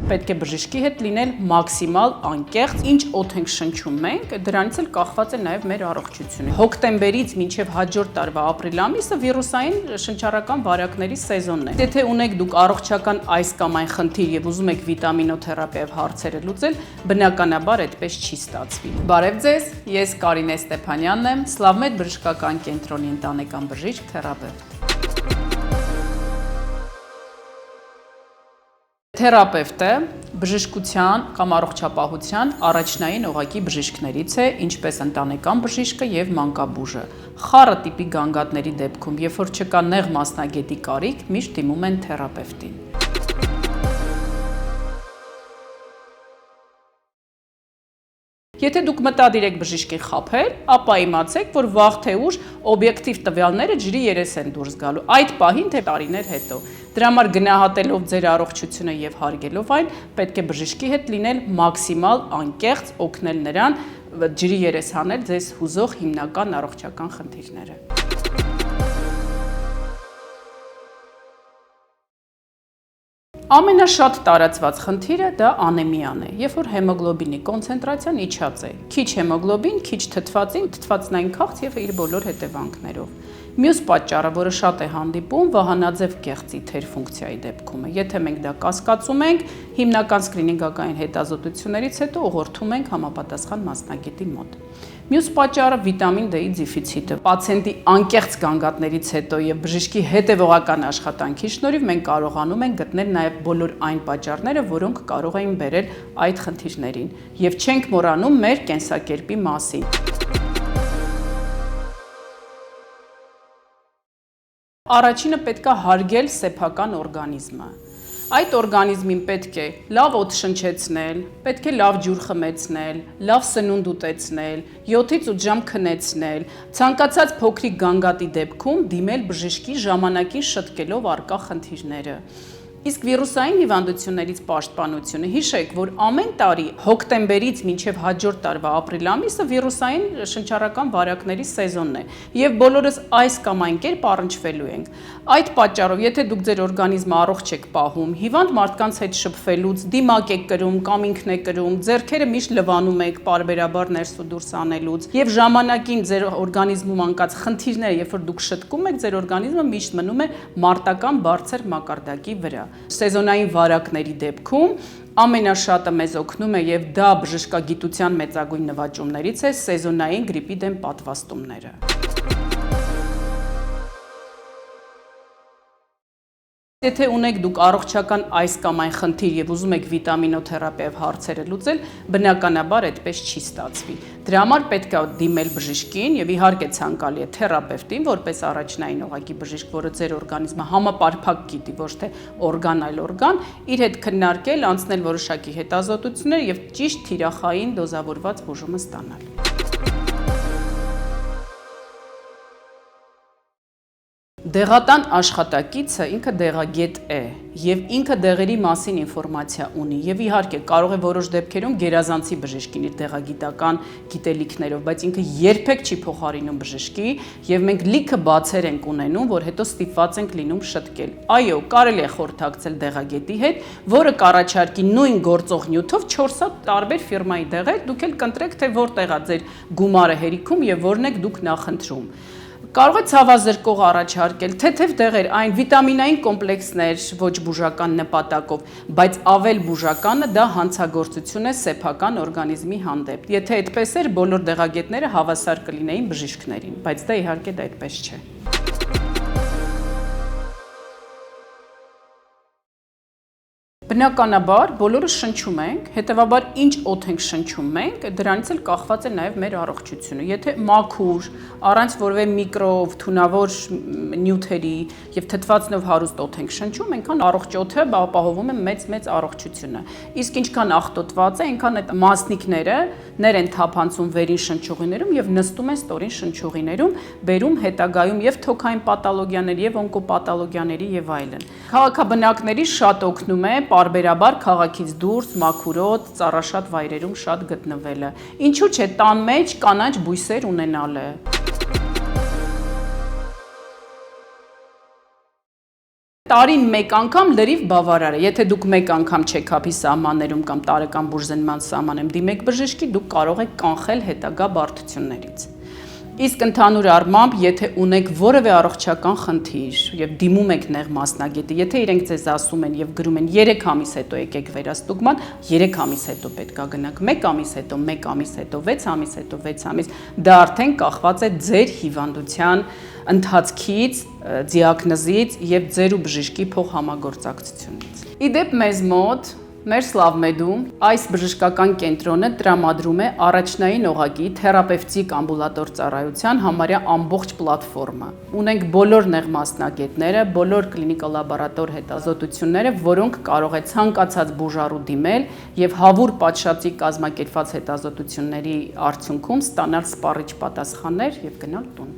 Պետք է բժշկի հետ լինել մաքսիմալ անկեղծ, ինչ օդ ենք շնչում մենք, դրանից էլ կախված է նաև մեր առողջությունը։ Հոկտեմբերից մինչև հաջորդ տարվա ապրիլ ամիսը վիրուսային շնչառական վարակների սեզոնն է։ Եթե ունեք դուք առողջական այս կամ այն խնդիր եւ ուզում եք վիտամինոթերապիայով հարցերը լուծել, բնականաբար այդպես չի ստացվի։ Բարև ձեզ, ես Կարինե Ստեփանյանն եմ, Սլավմեդ բժշկական կենտրոնի ընտանեկան բժիշկ թերապևտ։ Թերապևտը բժշկության կամ առողջապահության առաջնային օղակի բժիշկներից է, ինչպես ընտանեկան բժիշկը եւ մանկաբույժը։ Խառը տիպի գանգատների դեպքում, երբ որ չկա նեղ մասնագետի կարիք, միշտ դիմում են թերապևտին։ Եթե դուք մտադիր եք բժիշկին խաբել, ապա իմացեք, որ վաղ թե ուշ օբյեկտիվ տվյալները ջրի երես են դուրս գալու, այդ պահին թե տարիներ հետո։ Դրա համար գնահատելով ձեր առողջությունը եւ հարգելով այն, պետք է բժշկի հետ լինել մաքսիմալ անկեղծ, օգնել նրան ջրի երես հանել ձեզ հուզող հիմնական առողջական խնդիրները։ Ամենաշատ տարածված խնդիրը դա անեմիան է, երբ որ հեմոգլոբինի կոնցենտրացիան իջած է։ Քիչ հեմոգլոբին, քիչ թթվածին, թթվածնային քաղց եւ իր բոլոր հետևանքներով։ Մյուս պատճառը, որը շատ է հանդիպում, վահանաձև կեղծի թերֆունկցիայի դեպքում է։ Եթե մենք դա կասկածում ենք, հիմնական սկրինինգային հետազոտություններից հետո ուղղորդում ենք համապատասխան մասնագետի մոտ։ Մյուս պատճառը վիտամին D-ի դեֆիցիտը։ Պացիենտի անկեղծ գանգատներից հետո եւ բժշկի հետեւողական աշխատանքի շնորհիվ մենք կարողանում ենք գտնել նաեւ բոլոր այն պատճառները, որոնք կարող էին բերել այդ խնդիրներին, եւ չենք մոռանում մեր կենսակերպի մասին։ Առաջինը պետք է հարգել սեփական օրգանիզմը։ Այդ օրգանիզմին պետք է լավ օդ շնչեցնել, պետք է լավ ջուր խմեցնել, լավ սնունդ ուտեցնել, 7-ից 8 ժամ քնեցնել, ցանկացած փոքրիկ գանգատի դեպքում դիմել բժշկի ժամանակին շտկելով առկա խնդիրները։ Իսկ վիրուսային հիվանդություններից պաշտպանությունը, հիշեք, որ ամեն տարի հոկտեմբերից մինչև հաջորդ տարվա ապրիլ ամիսը վիրուսային շնչառական վարակների սեզոնն է, եւ բոլորս այս կամ այն կերպ առնչվելու ենք։ Այդ պատճառով, եթե դուք ձեր օրգանիզմը առողջ եք պահում, հիվանդ մարդկանց հետ շփվելուց դիմակ եք կրում կամ ինքն է կրում, ձեռքերը միշտ լվանում եք պարբերաբար ներս ու դուրս անելուց, եւ ժամանակին ձեր օրգանիզմում անկած խնդիրները, երբ որ դուք շտկում եք, ձեր օրգանիզմը միշտ մնում է մարտական բարձր մակարդակի վրա։ Սեզոնային վարակների դեպքում ամենաշատը մեզ օգնում է եւ դա բժշկագիտության մեծագույն նվաճումներից է սեզոնային գրիպի դեմ պատվաստումները։ Եթե ունեք դուք առողջական այս կամ այն խնդիր եւ ուզում եք վիտամինոթերապիայով հարցերը լուծել, բնականաբար այդպես չի ստացվի։ Դրա համար պետք է դիմել բժշկին եւ իհարկե ցանկալի է թերապևտին, որպես առաջնային օղակի բժիշկ, որը ձեր օրգանիզմը համապարփակ գիտի, ոչ թե օրգան այլ օրգան, իր հետ քննարկել, անցնել որոշակի հետազոտություններ եւ ճիշտ թիրախային դոզավորված բուժումը ստանալ։ Դեղատան աշխատակիցը ինքը դեղագետ է եւ ինքը դեղերի մասին ինֆորմացիա ունի եւ իհարկե կարող է որոշ դեպքերում գերազանցի բժշկին իր դեղագիտական գիտելիքներով, բայց ինքը երբեք չի փոխարինում բժշկի եւ մենք լիքը բացեր ենք ունենում, որ հետո ստիպված ենք լինում շտկել։ Այո, կարելի է խորհրդակցել դեղագետի հետ, որը կառաջարկի նույն գործող նյութով 4 հատ տարբեր ֆիրմայի դեղեր, դուք էլ կընտրեք, թե որտեղ է ձեր գումարը հերիքում եւ որն եք դուք նախընտրում։ Կարող է ցավազրկող առաջարկել, թեթև դեղեր, այն վիտամինային կոմպլեքսներ ոչ բուժական նպատակով, բայց ավել բուժականը դա հանցագործություն է սեփական օրգանիզմի հանդեպ։ Եթե այդպես էր, բոլոր դեղագետները հավասար կլինեին բժիշկներին, բայց դա իհարկե դա այդպես չէ։ Բնականաբար բոլորը շնչում ենք, հետևաբար ինչ օդ ենք շնչում մենք, դրանից էլ կախված է նաև մեր առողջությունը։ Եթե մաքուր, առանց որևէ միկրով, թունավոր նյութերի եւ թթվածնով հարուստ օդ ենք շնչում, այնքան առողջ օդը ապահովում է մեծ առողջությունը։ Իսկ ինչքան աղտոտված է, այնքան այդ մասնիկները ներ են թափանցում վերին շնչուղիներում եւ նստում են ստորին շնչուղիներում, բերում հետագայում եւ թոքային պաթոլոգիաների եւ օնկոպաթոլոգիաների եւ այլն։ Քաղաքաբնակների շատ օգնում է պարբերաբար քաղաքից դուրս մաքուրոտ, ծառաշատ վայրերում շատ գտնվելը։ Ինչու՞ չէ տան մեջ կանաչ բույսեր ունենալը։ տարին մեկ անգամ լրիվ բավարար է։ Եթե դուք մեկ անգամ չեքափի սահմաններում կամ տարեկան բուժզնման սահմաններում դիմեք բժշկի, դուք կարող եք կանխել հետագա բարդություններից։ Իսկ ընդհանուր առմամբ, եթե ունեք որևէ առողջական խնդիր եւ դիմում եք նեղ մասնագետի, եթե իրենք ձեզ ասում են եւ գրում են 3 ամիս հետո եկեք վերաստուգման, 3 ամիս հետո պետքա գնաք, 1 ամիս հետո, 1 ամիս հետո, 6 ամիս հետո, 6 ամիս, դա արդեն կախված է ձեր հիվանդության ընթացքից, դիագնոզից եւ ձեր ու բժշկի փոխհամագործակցությունից։ Իդեպ մեզ մոտ Մեր Սլավմեդում այս բժշկական կենտրոնը տրամադրում է առաջնային օղակի թերապևտիկ ամբուլատոր ծառայության համարյա ամբողջ պլատֆորմա։ Ունենք բոլոր նեղ մասնագետները, բոլոր կլինիկա-լաբորատոր հետազոտությունները, որոնք կարող է ցանկացած բուժառու դիմել եւ հավուր պատշաճի կազմակերպված հետազոտությունների արդյունքում ստանալ սպառիչ պատասխաններ եւ գնալ տուն։